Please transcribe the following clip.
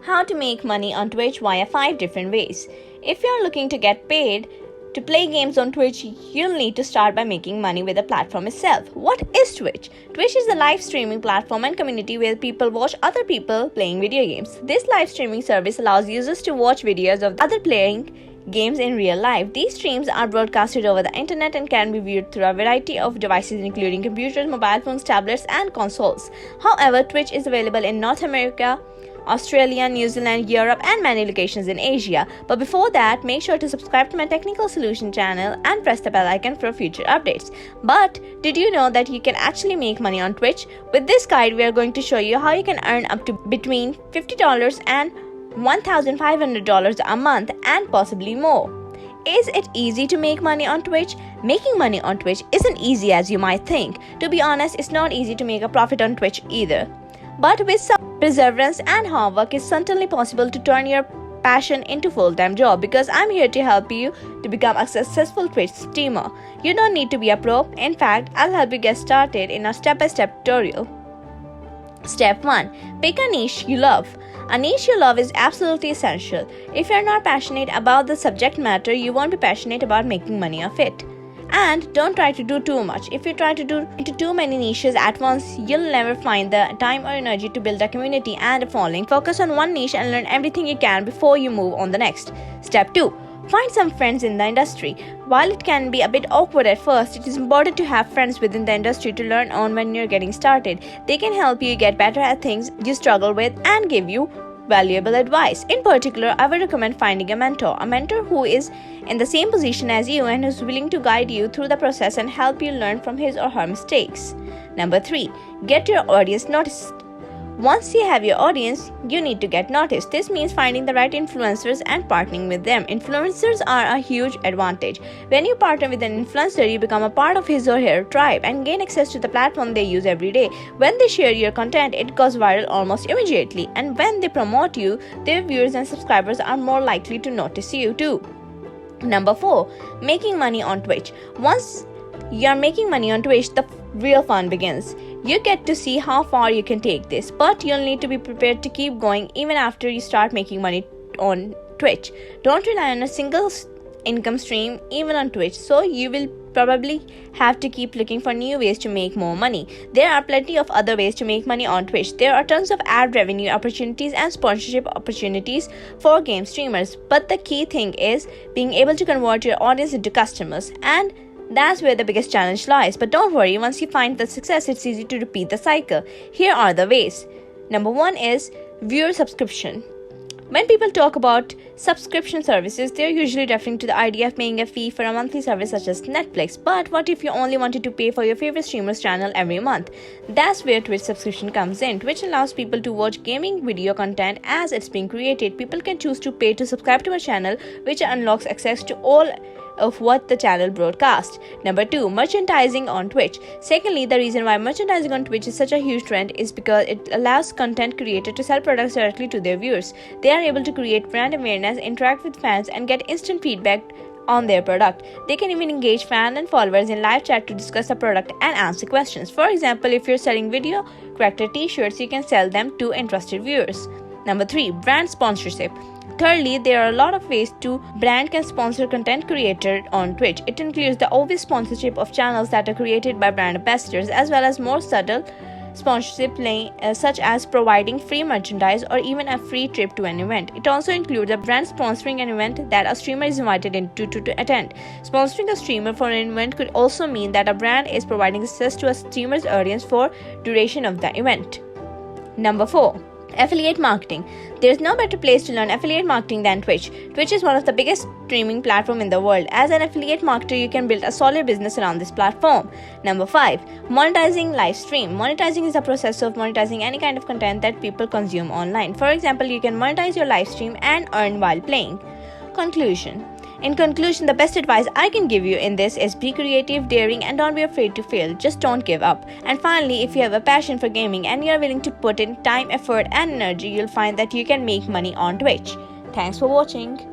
How to make money on Twitch via 5 different ways. If you're looking to get paid to play games on Twitch, you'll need to start by making money with the platform itself. What is Twitch? Twitch is a live streaming platform and community where people watch other people playing video games. This live streaming service allows users to watch videos of other playing games in real life. These streams are broadcasted over the internet and can be viewed through a variety of devices including computers, mobile phones, tablets, and consoles. However, Twitch is available in North America, Australia, New Zealand, Europe, and many locations in Asia. But before that, make sure to subscribe to my technical solution channel and press the bell icon for future updates. But did you know that you can actually make money on Twitch? With this guide, we are going to show you how you can earn up to between $50 and $1,500 a month and possibly more. Is it easy to make money on Twitch? Making money on Twitch isn't easy as you might think. To be honest, it's not easy to make a profit on Twitch either. But with some perseverance and hard work, it's certainly possible to turn your passion into a full-time job, because I'm here to help you to become a successful Twitch streamer. You don't need to be a pro. In fact, I'll help you get started in a step-by-step tutorial. Step 1. Pick a niche you love. A niche you love is absolutely essential. If you're not passionate about the subject matter, you won't be passionate about making money off it. And don't try to do too much. If you try to do into too many niches at once, you'll never find the time or energy to build a community and a following. Focus on one niche and learn everything you can before you move on the next. Step 2. Find some friends in the industry. While it can be a bit awkward at first, it is important to have friends within the industry to learn on when you're getting started. They can help you get better at things you struggle with and give you valuable advice. In particular, I would recommend finding a mentor who is in the same position as you and who's willing to guide you through the process and help you learn from his or her mistakes. Number 3. Get your audience noticed. Once you have your audience, you need to get noticed. This means finding the right influencers and partnering with them. Influencers are a huge advantage. When you partner with an influencer, you become a part of his or her tribe and gain access to the platform they use every day. When they share your content, it goes viral almost immediately. And when they promote you, their viewers and subscribers are more likely to notice you too. Number 4. Making money on Twitch. Once you're making money on Twitch, the real fun begins. You get to see how far you can take this, but you'll need to be prepared to keep going even after you start making money on Twitch. Don't rely on a single income stream even on Twitch, so you will probably have to keep looking for new ways to make more money. There are plenty of other ways to make money on Twitch. There are tons of ad revenue opportunities and sponsorship opportunities for game streamers, but the key thing is being able to convert your audience into customers, and that's where the biggest challenge lies. But don't worry, once you find the success, it's easy to repeat the cycle. Here are the ways. Number 1 is viewer subscription. When people talk about subscription services, they're usually referring to the idea of paying a fee for a monthly service such as Netflix. But what if you only wanted to pay for your favorite streamer's channel every month? That's where Twitch subscription comes in. Twitch allows people to watch gaming video content as it's being created. People can choose to pay to subscribe to a channel, which unlocks access to all of what the channel broadcasts. Number 2, merchandising on Twitch. Secondly, the reason why merchandising on Twitch is such a huge trend is because it allows content creators to sell products directly to their viewers. They are able to create brand awareness, interact with fans, and get instant feedback on their product. They can even engage fans and followers in live chat to discuss the product and answer questions. For example, if you're selling video character t-shirts, you can sell them to interested viewers. Number 3, brand sponsorship. Thirdly, there are a lot of ways to brand can sponsor content creator on Twitch. It includes the obvious sponsorship of channels that are created by brand ambassadors, as well as more subtle sponsorship such as providing free merchandise or even a free trip to an event. It also includes a brand sponsoring an event that a streamer is invited into to attend. Sponsoring a streamer for an event could also mean that a brand is providing access to a streamer's audience for duration of the event. Number 4. Affiliate marketing. There is no better place to learn affiliate marketing than Twitch. Twitch is one of the biggest streaming platforms in the world. As an affiliate marketer, you can build a solid business around this platform. Number 5. Monetizing live stream. Monetizing is the process of monetizing any kind of content that people consume online. For example, you can monetize your live stream and earn while playing. Conclusion. In conclusion, the best advice I can give you in this is be creative, daring, and don't be afraid to fail. Just don't give up. And finally, if you have a passion for gaming and you're willing to put in time, effort, and energy, you'll find that you can make money on Twitch. Thanks for watching.